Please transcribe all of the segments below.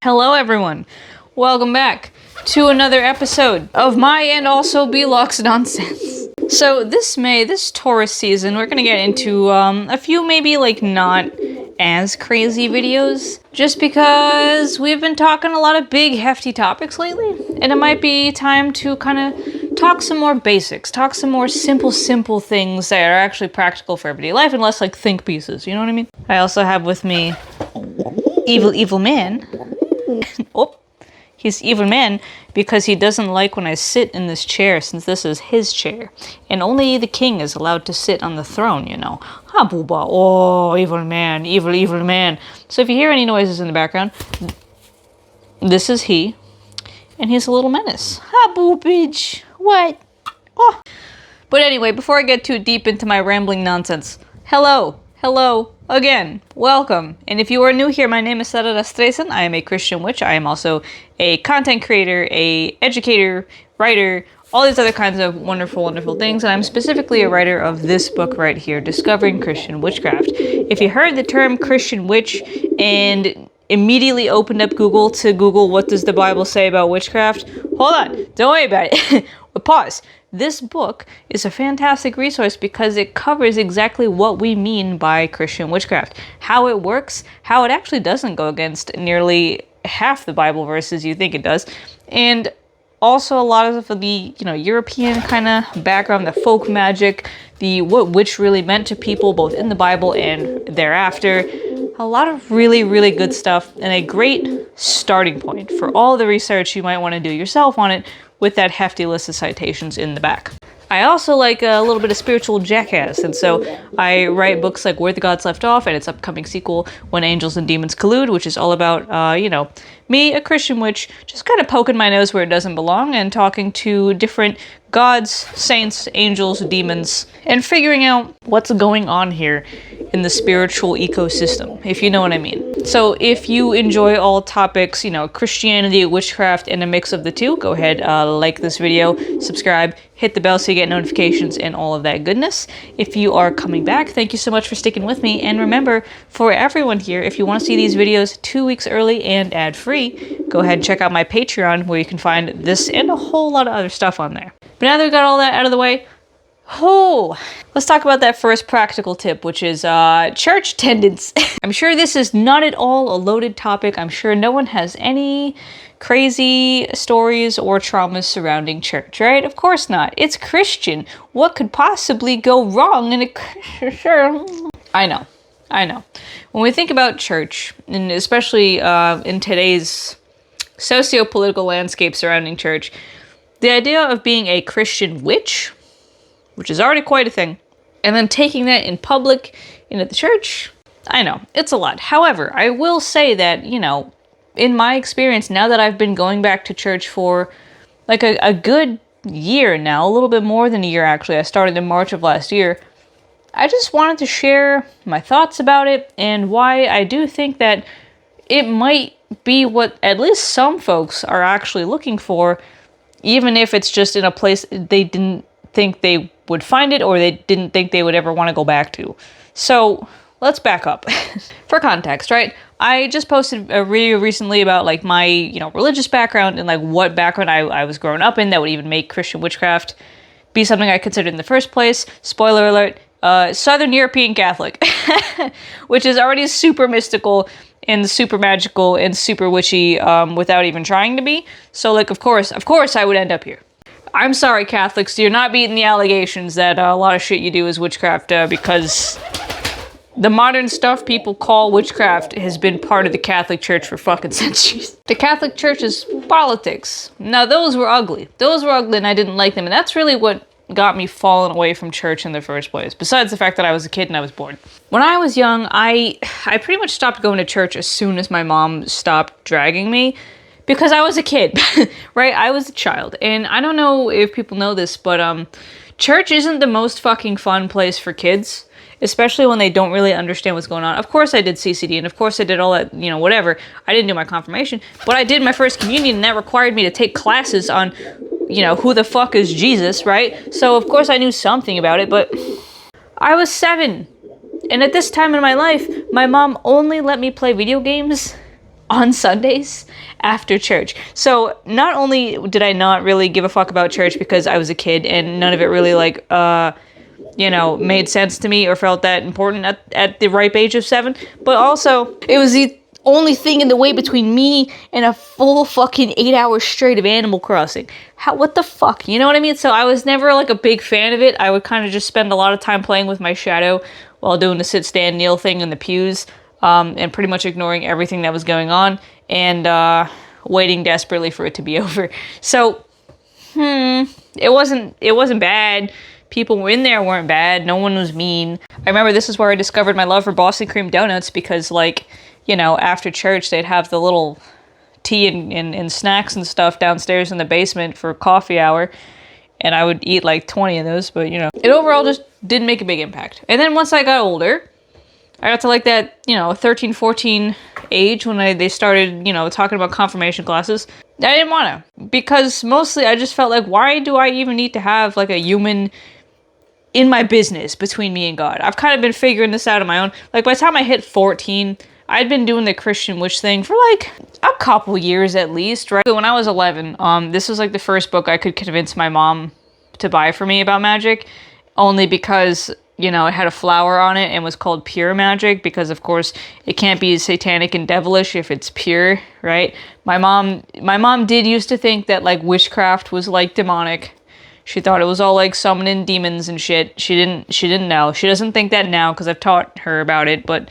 Hello everyone, welcome back to another episode of my and also B-Lock's nonsense. So this Taurus season, we're gonna get into a few maybe like not as crazy videos, just because we've been talking a lot of big hefty topics lately, and it might be time to kind of talk some more basics, talk some more simple things that are actually practical for everyday life and less like think pieces, you know what I mean? I also have with me evil man. Oh, he's evil man because he doesn't like when I sit in this chair, since this is his chair. And only the king is allowed to sit on the throne, you know. Ha booba. Oh, evil man, evil man. So if you hear any noises in the background, this is he. And he's a little menace. Ha boobage. What? Oh. But anyway, before I get too deep into my rambling nonsense, hello again, welcome. And if you are new here, my name is Sara Rastreisen. I am a Christian witch. I am also a content creator, a educator, writer, all these other kinds of wonderful things. And I'm specifically a writer of this book right here, Discovering Christian Witchcraft. If you heard the term Christian witch and immediately opened up Google to Google what does the Bible say about witchcraft, hold on, don't worry about it. Pause. This book is a fantastic resource because it covers exactly what we mean by Christian witchcraft, how it works, how it actually doesn't go against nearly half the Bible verses you think it does, and also a lot of the, European kind of background, the folk magic, what witch really meant to people both in the Bible and thereafter. A lot of really good stuff, and a great starting point for all the research you might want to do yourself on it, with that hefty list of citations in the back. I also like a little bit of spiritual jackass, and so I write books like Where the Gods Left Off and its upcoming sequel, When Angels and Demons Collude, which is all about, me, a Christian witch, just kind of poking my nose where it doesn't belong and talking to different gods, saints, angels, demons, and figuring out what's going on here in the spiritual ecosystem, if you know what I mean. So if you enjoy all topics, Christianity, witchcraft, and a mix of the two, go ahead, like this video, subscribe, hit the bell so you get notifications and all of that goodness. If you are coming back, thank you so much for sticking with me. And remember, for everyone here, if you want to see these videos 2 weeks early and ad-free, go ahead and check out my Patreon, where you can find this and a whole lot of other stuff on there. But now that we've got all that out of the way, let's talk about that first practical tip, which is church attendance. I'm sure this is not at all a loaded topic. I'm sure no one has any crazy stories or traumas surrounding church, right? Of course not. It's Christian. What could possibly go wrong in a sure? I know. When we think about church, and especially in today's socio-political landscape surrounding church, the idea of being a Christian witch, which is already quite a thing, and then taking that in public into the church, I know, it's a lot. However, I will say that, in my experience, now that I've been going back to church for like a good year now, a little bit more than a year actually, I started in March of last year, I just wanted to share my thoughts about it and why I do think that it might be what at least some folks are actually looking for, even if it's just in a place they didn't think they would find it or they didn't think they would ever want to go back to. So let's back up. For context, right? I just posted a video recently about like my, religious background and like what background I was growing up in that would even make Christian witchcraft be something I considered in the first place. Spoiler alert, Southern European Catholic, which is already super mystical and super magical and super witchy without even trying to be. So like, of course I would end up here. I'm sorry, Catholics, you're not beating the allegations that a lot of shit you do is witchcraft because the modern stuff people call witchcraft has been part of the Catholic Church for fucking centuries. The Catholic Church is politics. Now, those were ugly. And I didn't like them. And that's really what got me falling away from church in the first place, besides the fact that I was a kid and I was bored. When I was young, I pretty much stopped going to church as soon as my mom stopped dragging me, because I was a kid, right? I was a child. And I don't know if people know this, but church isn't the most fucking fun place for kids, especially when they don't really understand what's going on. Of course I did CCD, and of course I did all that, whatever. I didn't do my confirmation, but I did my first communion, and that required me to take classes on, who the fuck is Jesus, right? So of course I knew something about it, but I was 7. And at this time in my life, my mom only let me play video games on Sundays after church. So not only did I not really give a fuck about church because I was a kid and none of it really like, made sense to me or felt that important at the ripe age of 7, but also it was the only thing in the way between me and a full fucking 8 hours straight of Animal Crossing. What the fuck? You know what I mean? So I was never like a big fan of it. I would kind of just spend a lot of time playing with my shadow while doing the sit, stand, kneel thing in the pews, and pretty much ignoring everything that was going on and waiting desperately for it to be over. So, it wasn't bad. People were in there weren't bad. No one was mean. I remember this is where I discovered my love for Boston cream donuts because, like, after church, they'd have the little tea and snacks and stuff downstairs in the basement for coffee hour. And I would eat like 20 of those, but, it overall just didn't make a big impact. And then once I got older, I got to like that, 13, 14 age when they started, talking about confirmation classes. I didn't want to, because mostly I just felt like, why do I even need to have like a human in my business between me and God? I've kind of been figuring this out on my own. Like by the time I hit 14, I'd been doing the Christian witch thing for like a couple years at least, right? So when I was 11, this was like the first book I could convince my mom to buy for me about magic, only because, it had a flower on it and was called pure magic because, of course, it can't be satanic and devilish if it's pure, right? My mom did used to think that like witchcraft was like demonic. She thought it was all like summoning demons and shit. She didn't know. She doesn't think that now because I've taught her about it, but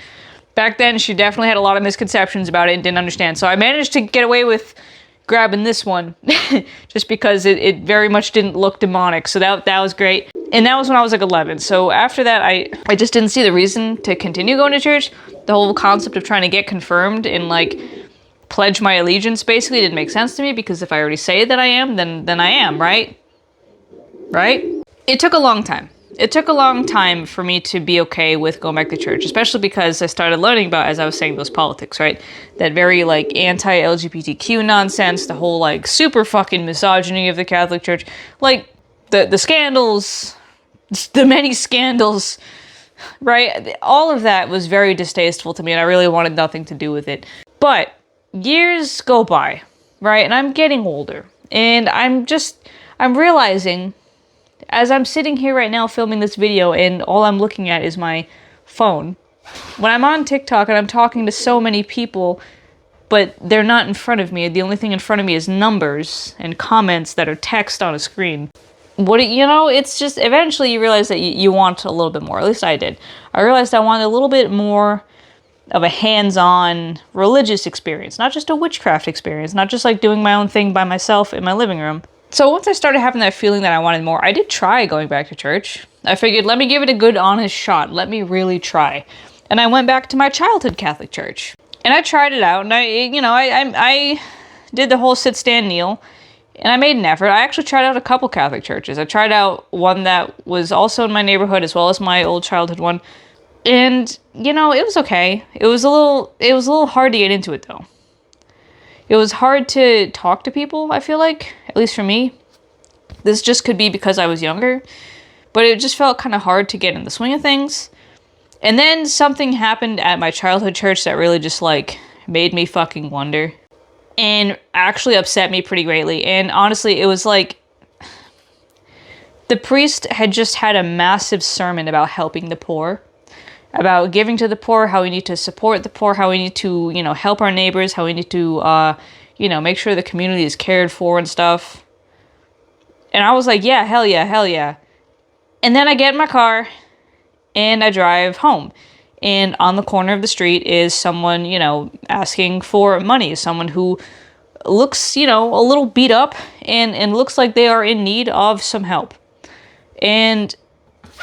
back then she definitely had a lot of misconceptions about it and didn't understand. So I managed to get away with grabbing this one just because it very much didn't look demonic. So that was great. And that was when I was like 11. So after that, I just didn't see the reason to continue going to church. The whole concept of trying to get confirmed and like pledge my allegiance basically didn't make sense to me because if I already say that I am, then I am, right? Right? It took a long time. It took a long time for me to be okay with going back to church, especially because I started learning about, as I was saying, those politics, right? That very, like, anti-LGBTQ nonsense, the whole, like, super fucking misogyny of the Catholic Church, like, the scandals, the many scandals, right? All of that was very distasteful to me, and I really wanted nothing to do with it. But years go by, right? And I'm getting older, and I'm realizing, as I'm sitting here right now filming this video and all I'm looking at is my phone, when I'm on TikTok and I'm talking to so many people, but they're not in front of me, the only thing in front of me is numbers and comments that are text on a screen. It's just, eventually you realize that you want a little bit more. At least I did. I realized I wanted a little bit more of a hands-on religious experience, not just a witchcraft experience, not just like doing my own thing by myself in my living room. So once I started having that feeling that I wanted more, I did try going back to church. I figured, let me give it a good, honest shot. Let me really try. And I went back to my childhood Catholic church. And I tried it out, and I did the whole sit, stand, kneel, and I made an effort. I actually tried out a couple Catholic churches. I tried out one that was also in my neighborhood as well as my old childhood one. And, it was okay. It was a little hard to get into it, though. It was hard to talk to people, I feel like, at least for me. This just could be because I was younger, but it just felt kind of hard to get in the swing of things. And then something happened at my childhood church that really just, like, made me fucking wonder. And actually upset me pretty greatly. And honestly, it was like, the priest had just had a massive sermon about helping the poor, about giving to the poor, how we need to support the poor, how we need to, help our neighbors, how we need to, make sure the community is cared for and stuff. And I was like, yeah, hell yeah, hell yeah. And then I get in my car and I drive home. And on the corner of the street is someone, asking for money. Someone who looks, a little beat up and looks like they are in need of some help. And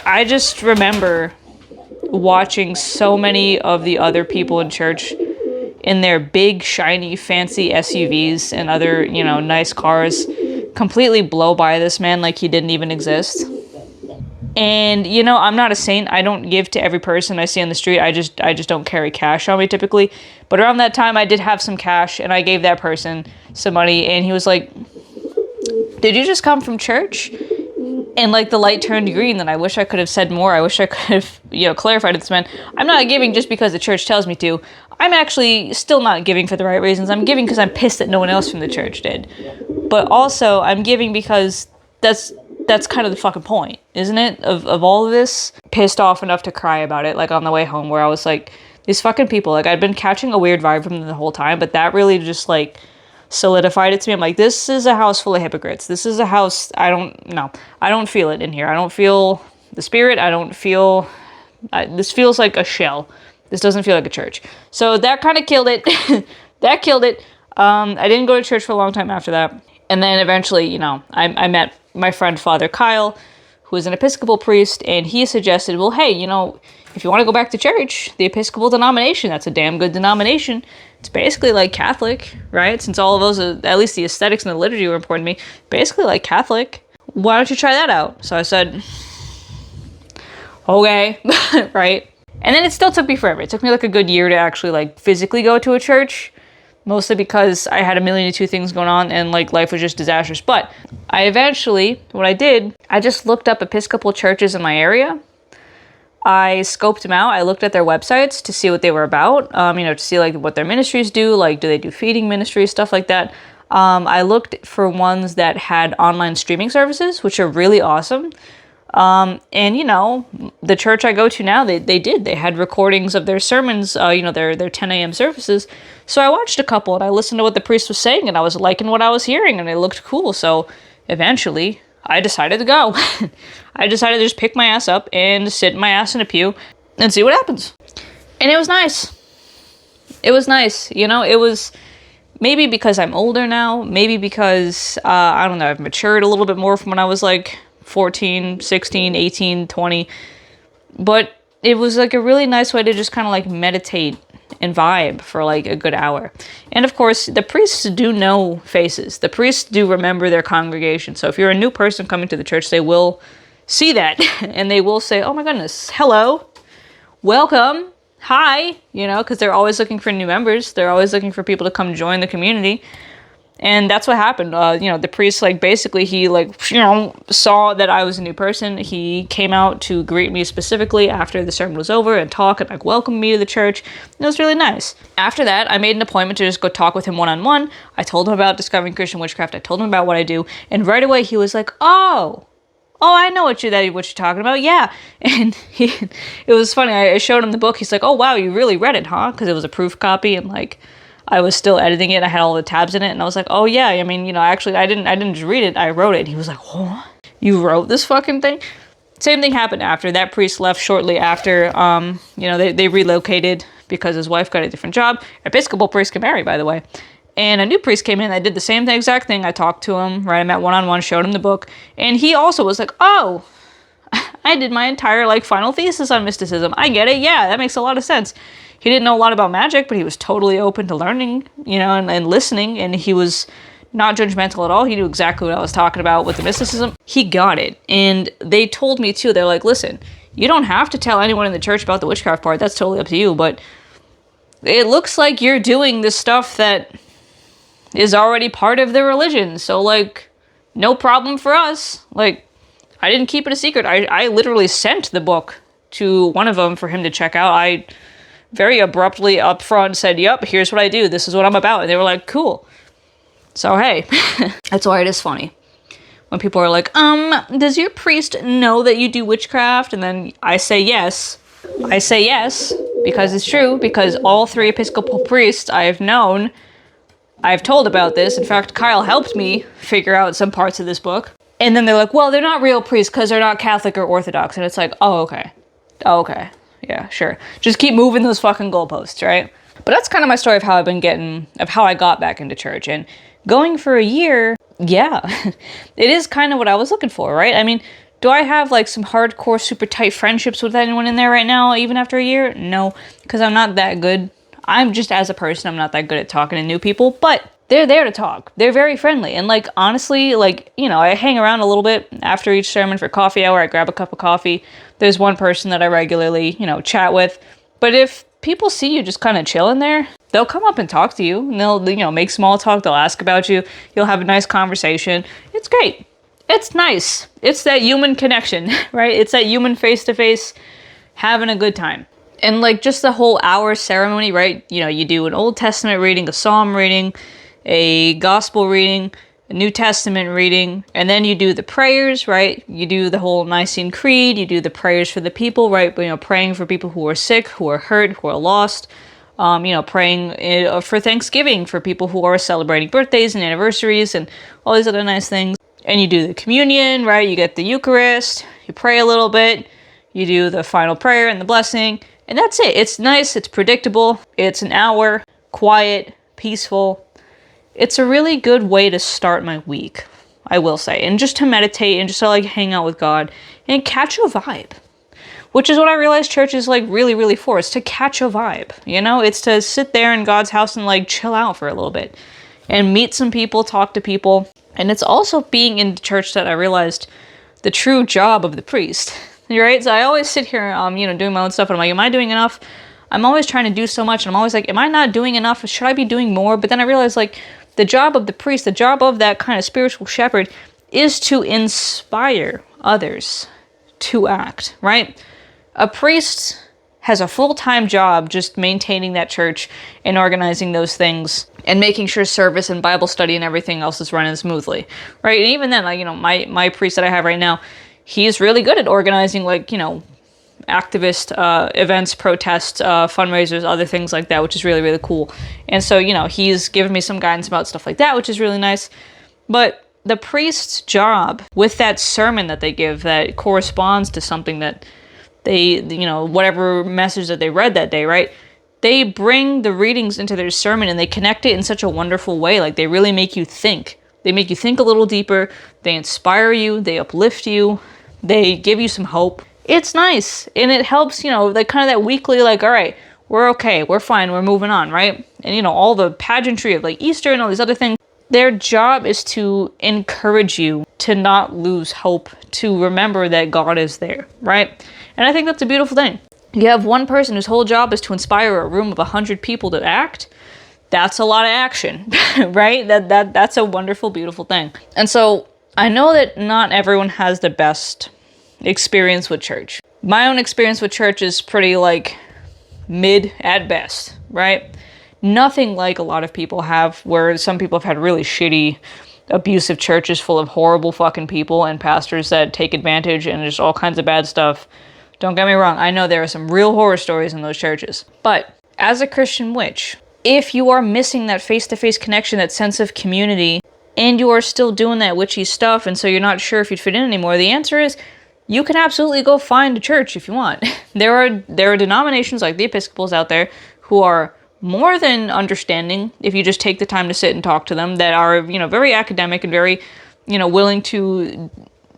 I just remember watching so many of the other people in church in their big, shiny, fancy SUVs and other, nice cars completely blow by this man like he didn't even exist. And, I'm not a saint. I don't give to every person I see on the street. I just don't carry cash on me typically. But around that time, I did have some cash and I gave that person some money. And he was like, did you just come from church? and like the light turned green, then I wish I could have said more. I wish I could have, clarified it. This meant I'm not giving just because the church tells me to. I'm actually still not giving for the right reasons. I'm giving because I'm pissed that no one else from the church did. But also, I'm giving because that's kind of the fucking point, isn't it? Of all of this. Pissed off enough to cry about it, like on the way home, where I was like, these fucking people, like I'd been catching a weird vibe from them the whole time, but that really just like solidified it to me. I'm like, this is a house full of hypocrites. This is a house, I don't feel it in here. I don't feel the spirit. I don't feel, this feels like a shell. This doesn't feel like a church. So that kind of killed it. That killed it. I didn't go to church for a long time after that. And then eventually, I met my friend Father Kyle, who is an Episcopal priest, and he suggested, well, hey, if you want to go back to church, the Episcopal denomination, that's a damn good denomination. It's basically like Catholic, right? Since all of those, at least the aesthetics and the liturgy were important to me, basically like Catholic. Why don't you try that out? So I said, okay, right? And then it still took me forever. It took me like a good year to actually like physically go to a church, mostly because I had 1,000,002 things going on and like life was just disastrous. But I eventually, what I did, I just looked up Episcopal churches in my area. I scoped them out. I looked at their websites to see what they were about, to see like what their ministries do, like do they do feeding ministries, stuff like that. I looked for ones that had online streaming services, which are really awesome. And the church I go to now, they had recordings of their sermons, their 10 a.m. services. So I watched a couple and I listened to what the priest was saying and I was liking what I was hearing and it looked cool. So eventually I decided to go. I decided to just pick my ass up and sit my ass in a pew and see what happens. And it was nice. It was nice. It was maybe because I'm older now, maybe because, I don't know, I've matured a little bit more from when I was like 14, 16, 18, 20. But it was like a really nice way to just kind of like meditate and vibe for like a good hour. And of course, the priests do know faces. The priests do remember their congregation. So if you're a new person coming to the church, they will see that and they will say, oh my goodness, hello, welcome, hi, because they're always looking for new members. They're always looking for people to come join the community. And that's what happened. The priest, basically, he, saw that I was a new person. He came out to greet me specifically after the sermon was over and talk and, welcome me to the church. It was really nice. After that, I made an appointment to just go talk with him one-on-one. I told him about discovering Christian witchcraft. I told him about what I do. And right away, he was like, oh, I know what you're talking about. Yeah. And it was funny. I showed him the book. He's like, oh, wow, you really read it, huh? Because it was a proof copy and, I was still editing it. I had all the tabs in it, and I was like, "Oh yeah, actually, I didn't just read it. I wrote it." And he was like, "What? You wrote this fucking thing?" Same thing happened after that. Priest left shortly after. They relocated because his wife got a different job. Episcopal priest can marry, by the way. And a new priest came in. I did the same exact thing. I talked to him. Right, I met one-on-one, showed him the book, and he also was like, "Oh, I did my entire final thesis on mysticism. I get it. Yeah, that makes a lot of sense." He didn't know a lot about magic, but he was totally open to learning, and listening, and he was not judgmental at all. He knew exactly what I was talking about with the mysticism. He got it. And they told me too, they're like, listen, you don't have to tell anyone in the church about the witchcraft part. That's totally up to you. But it looks like you're doing the stuff that is already part of the religion. So no problem for us. I didn't keep it a secret. I literally sent the book to one of them for him to check out. I very abruptly up front said, yep, here's what I do. This is what I'm about. And they were like, cool. So, hey, that's why it is funny. When people are like, does your priest know that you do witchcraft? And then I say yes. I say yes, because it's true, because all 3 Episcopal priests I've known, I've told about this. In fact, Kyle helped me figure out some parts of this book. And then they're like, well, they're not real priests because they're not Catholic or Orthodox. And it's like, oh, okay. Yeah, sure. Just keep moving those fucking goalposts, right? But that's kind of my story of how I got back into church. And going for a year, yeah, it is kind of what I was looking for, right? Do I have some hardcore, super tight friendships with anyone in there right now, even after a year? No, because I'm not that good. I'm just, as a person, I'm not that good at talking to new people, but they're there to talk. They're very friendly. And honestly, I hang around a little bit after each sermon for coffee hour. I grab a cup of coffee. There's one person that I regularly, chat with. But if people see you just kind of chilling there, they'll come up and talk to you. And they'll, make small talk. They'll ask about you. You'll have a nice conversation. It's great. It's nice. It's that human connection, right? It's that human face-to-face having a good time. And like just the whole hour ceremony, right? You know, you do an Old Testament reading, a Psalm reading, a Gospel reading, a New Testament reading, and then you do the prayers, right? You do the whole Nicene Creed, you do the prayers for the people, right? You know, praying for people who are sick, who are hurt, who are lost. You know, praying for Thanksgiving for people who are celebrating birthdays and anniversaries and all these other nice things. And you do the communion, right? You get the Eucharist, you pray a little bit, you do the final prayer and the blessing, and that's it. It's nice, it's predictable, it's an hour, quiet, peaceful. It's a really good way to start my week, I will say. And just to meditate and just to like hang out with God and catch a vibe. Which is what I realized church is like really, really for. It's to catch a vibe, you know? It's to sit there in God's house and like chill out for a little bit. And meet some people, talk to people. And it's also being in the church that I realized the true job of the priest. Right? So I always sit here, you know, doing my own stuff, and I'm like, am I doing enough? I'm always trying to do so much, and I'm always like, am I not doing enough? Should I be doing more? But then I realized, like, the job of the priest, the job of that kind of spiritual shepherd is to inspire others to act, right? A priest has a full-time job just maintaining that church and organizing those things and making sure service and Bible study and everything else is running smoothly, right? And even then, like, you know, my priest that I have right now, he's really good at organizing, like, you know, activist events, protests, fundraisers, other things like that, which is really, really cool. And so, you know, he's given me some guidance about stuff like that, which is really nice. But the priest's job with that sermon that they give that corresponds to something that they, you know, whatever message that they read that day, right? They bring the readings into their sermon and they connect it in such a wonderful way. Like, they really make you think. They make you think a little deeper. They inspire you. They uplift you. They give you some hope. It's nice. And it helps, you know, like kind of that weekly, like, all right, we're okay. We're fine. We're moving on, right? And, you know, all the pageantry of like Easter and all these other things, their job is to encourage you to not lose hope, to remember that God is there, right? And I think that's a beautiful thing. You have one person whose whole job is to inspire a room of 100 people to act. That's a lot of action, right? That's a wonderful, beautiful thing. And so I know that not everyone has the best experience with church. My own experience with church is pretty like mid at best, right? Nothing like a lot of people have, where some people have had really shitty, abusive churches full of horrible fucking people and pastors that take advantage and just all kinds of bad stuff. Don't get me wrong, I know there are some real horror stories in those churches. But as a Christian witch, if you are missing that face-to-face connection, that sense of community, and you are still doing that witchy stuff, and so you're not sure if you'd fit in anymore, the answer is you can absolutely go find a church if you want. There are denominations like the Episcopals out there who are more than understanding if you just take the time to sit and talk to them, that are, you know, very academic and very, you know, willing to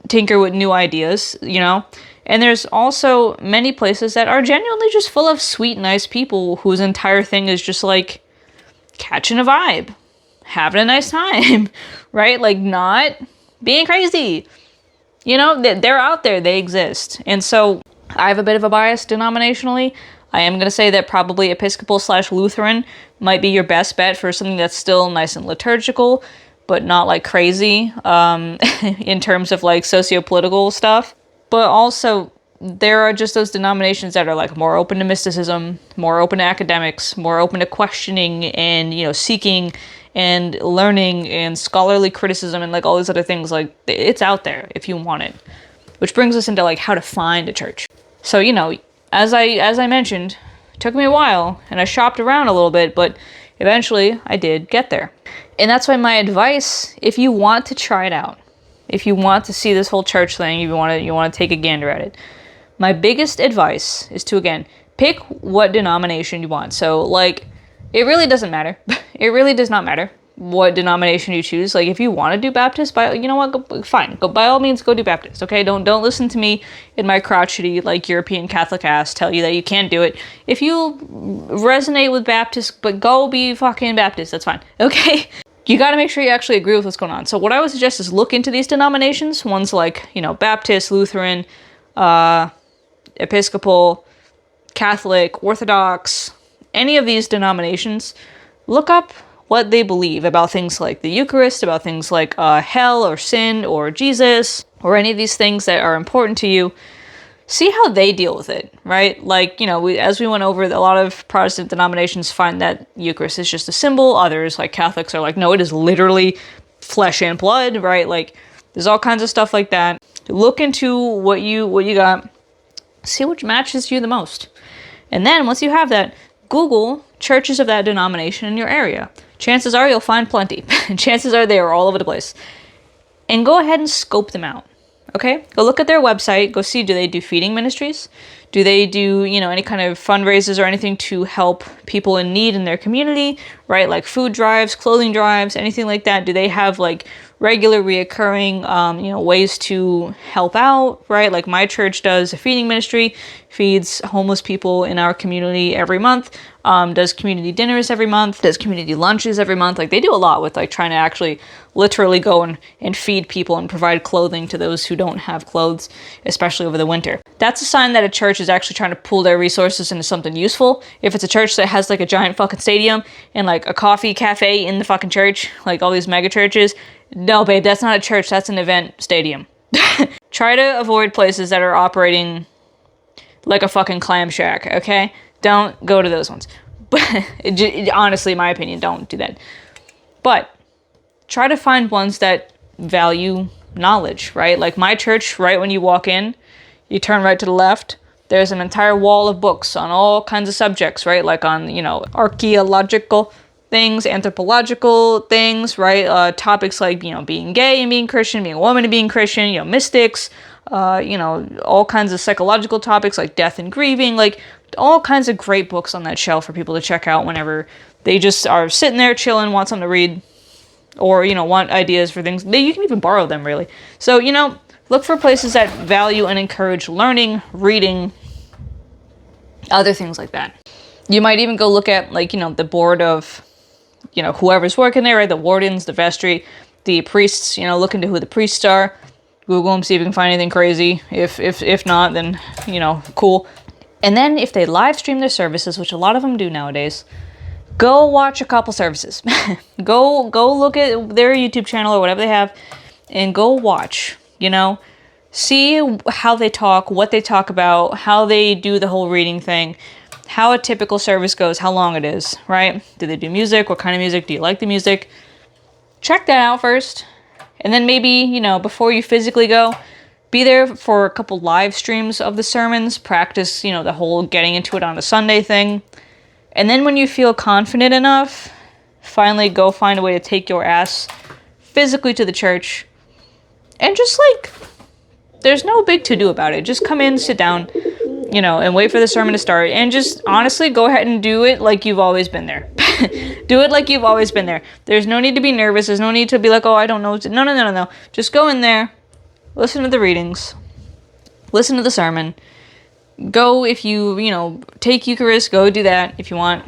tinker with new ideas, you know. And there's also many places that are genuinely just full of sweet, nice people whose entire thing is just like catching a vibe, having a nice time, right? Like not being crazy. You know, they're out there, they exist. And so I have a bit of a bias denominationally. I am going to say that probably Episcopal/Lutheran might be your best bet for something that's still nice and liturgical, but not like crazy in terms of like socio-political stuff. But also, there are just those denominations that are like more open to mysticism, more open to academics, more open to questioning and, you know, seeking and learning and scholarly criticism and like all these other things. Like, it's out there if you want it. Which brings us into like how to find a church. So, you know, as I mentioned, it took me a while and I shopped around a little bit, but eventually I did get there. And that's why my advice, if you want to try it out, if you want to see this whole church thing, you want to take a gander at it, my biggest advice is to, again, pick what denomination you want. So, like, it really doesn't matter. It really does not matter what denomination you choose. Like, if you want to do Baptist, you know what, go, fine. Go, by all means, go do Baptist, okay? Don't listen to me in my crotchety, like, European Catholic ass tell you that you can't do it. If you resonate with Baptist, but go be fucking Baptist, that's fine, okay? You got to make sure you actually agree with what's going on. So what I would suggest is look into these denominations, ones like, you know, Baptist, Lutheran, Episcopal, Catholic, Orthodox, any of these denominations. Look up what they believe about things like the Eucharist, about things like hell or sin or Jesus, or any of these things that are important to you. See how they deal with it, right? Like, as we went over, a lot of Protestant denominations find that Eucharist is just a symbol. Others, like Catholics, are like, no, it is literally flesh and blood, right? Like, there's all kinds of stuff like that. Look into what you got. See which matches you the most. And then, once you have that, Google churches of that denomination in your area. Chances are you'll find plenty. Chances are they are all over the place. And go ahead and scope them out. Okay, go look at their website, go see, do they do feeding ministries? Do they do, any kind of fundraisers or anything to help people in need in their community, right? Like food drives, clothing drives, anything like that? Do they have like regular reoccurring, ways to help out, right? Like my church does a feeding ministry, feeds homeless people in our community every month, does community dinners every month, does community lunches every month. Like they do a lot with like trying to actually literally go and feed people and provide clothing to those who don't have clothes, especially over the winter. That's a sign that a church is actually trying to pool their resources into something useful. If it's a church that has like a giant fucking stadium and like a coffee cafe in the fucking church, like all these mega churches, no babe, that's not a church, that's an event stadium. Try to avoid places that are operating like a fucking clam shack, okay? Don't go to those ones. But honestly, in my opinion, don't do that. But try to find ones that value knowledge, right? Like my church, right when you walk in, you turn right to the left, there's an entire wall of books on all kinds of subjects, right? Like on, archaeological things, anthropological things, right? Topics like, being gay and being Christian, being a woman and being Christian, mystics, all kinds of psychological topics like death and grieving, like all kinds of great books on that shelf for people to check out whenever they just are sitting there chilling, want something to read, or, want ideas for things. You can even borrow them, really. So, look for places that value and encourage learning, reading, other things like that. You might even go look at, like, the board of, whoever's working there, right? The wardens, the vestry, the priests, look into who the priests are. Google them, see if you can find anything crazy. If not, then, cool. And then if they live stream their services, which a lot of them do nowadays, go watch a couple services. go look at their YouTube channel or whatever they have and go watch, see how they talk, what they talk about, how they do the whole reading thing, how a typical service goes, how long it is, right? Do they do music? What kind of music? Do you like the music? Check that out first. And then maybe, before you physically go, be there for a couple live streams of the sermons, practice, the whole getting into it on a Sunday thing. And then when you feel confident enough, finally go find a way to take your ass physically to the church. And just there's no big to-do about it. Just come in, sit down, and wait for the sermon to start. And just honestly go ahead and do it like you've always been there. Do it like you've always been there. There's no need to be nervous. There's no need to be like, oh, I don't know. No. Just go in there, listen to the readings, listen to the sermon. Go if you, take Eucharist, go do that if you want.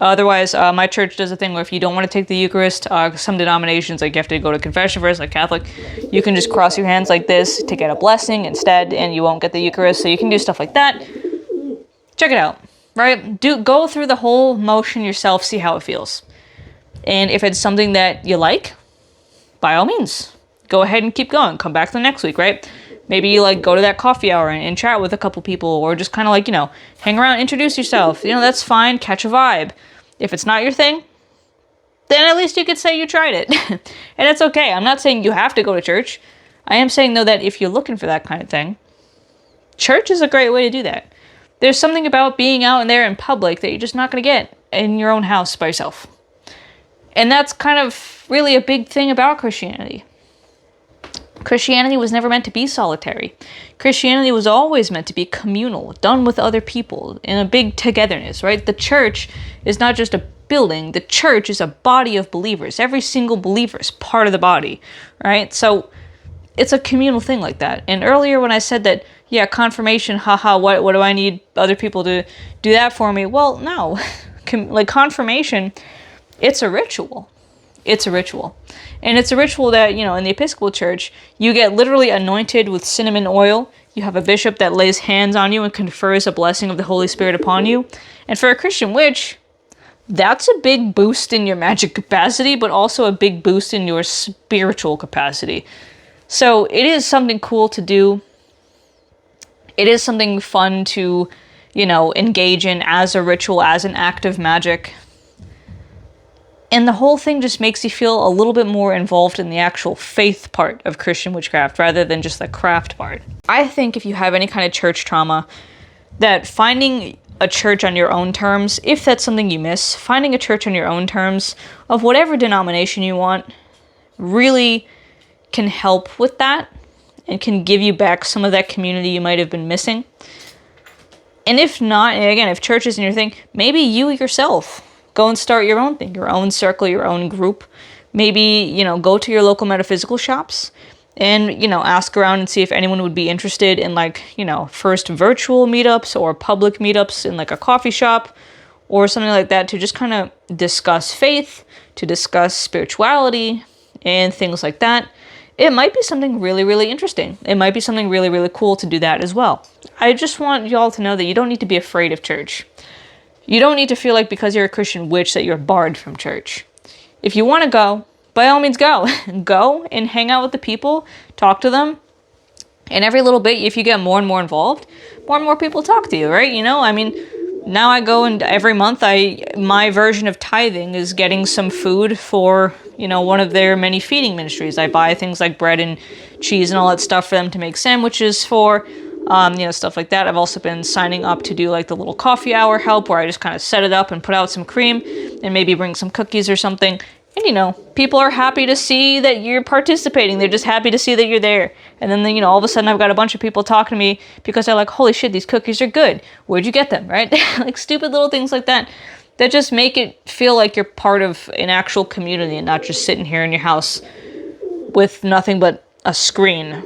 Otherwise, my church does a thing where if you don't want to take the Eucharist, some denominations, like you have to go to confession first, like Catholic, you can just cross your hands like this to get a blessing instead, and you won't get the Eucharist, so you can do stuff like that. Check it out, right? Go through the whole motion yourself, see how it feels. And if it's something that you like, by all means, go ahead and keep going. Come back the next week, right? Maybe you go to that coffee hour and chat with a couple people, or just kind of hang around, introduce yourself. That's fine. Catch a vibe. If it's not your thing, then at least you could say you tried it. And it's okay. I'm not saying you have to go to church. I am saying, though, that if you're looking for that kind of thing, church is a great way to do that. There's something about being out there in public that you're just not going to get in your own house by yourself. And that's kind of really a big thing about Christianity. Christianity was never meant to be solitary. Christianity was always meant to be communal, done with other people, in a big togetherness, right? The church is not just a building. The church is a body of believers. Every single believer is part of the body, right? So it's a communal thing like that. And earlier when I said that, yeah, confirmation, what do I need other people to do that for me? Well, no. Confirmation, it's a ritual. It's a ritual. And it's a ritual that, in the Episcopal Church, you get literally anointed with cinnamon oil. You have a bishop that lays hands on you and confers a blessing of the Holy Spirit upon you. And for a Christian witch, that's a big boost in your magic capacity, but also a big boost in your spiritual capacity. So it is something cool to do. It is something fun to, engage in as a ritual, as an act of magic. And the whole thing just makes you feel a little bit more involved in the actual faith part of Christian witchcraft rather than just the craft part. I think if you have any kind of church trauma, that finding a church on your own terms, if that's something you miss, finding a church on your own terms of whatever denomination you want really can help with that and can give you back some of that community you might have been missing. And if not, and again, if church isn't your thing, maybe you yourself go and start your own thing, your own circle, your own group. Maybe, go to your local metaphysical shops and, ask around and see if anyone would be interested in first virtual meetups or public meetups in a coffee shop or something like that to just kind of discuss faith, to discuss spirituality and things like that. It might be something really, really interesting. It might be something really, really cool to do that as well. I just want y'all to know that you don't need to be afraid of church. You don't need to feel like because you're a Christian witch that you're barred from church. If you want to go, by all means go. Go and hang out with the people, talk to them. And every little bit, if you get more and more involved, more and more people talk to you, right? Now I go and every month my version of tithing is getting some food for, one of their many feeding ministries. I buy things like bread and cheese and all that stuff for them to make sandwiches for. Stuff like that. I've also been signing up to do the little coffee hour help where I just kind of set it up and put out some cream and maybe bring some cookies or something. And, people are happy to see that you're participating. They're just happy to see that you're there. And then, all of a sudden I've got a bunch of people talking to me because they're like, holy shit, these cookies are good. Where'd you get them, right? Stupid little things like that just make it feel like you're part of an actual community and not just sitting here in your house with nothing but a screen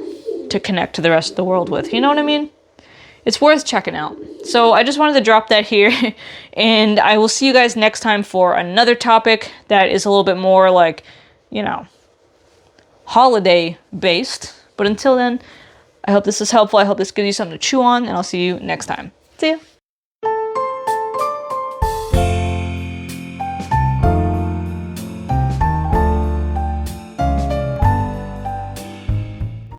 to connect to the rest of the world with. You know what I mean? It's worth checking out. So I just wanted to drop that here, and I will see you guys next time for another topic that is a little bit more holiday based. But until then, I hope this is helpful. I hope this gives you something to chew on, and I'll see you next time. See ya.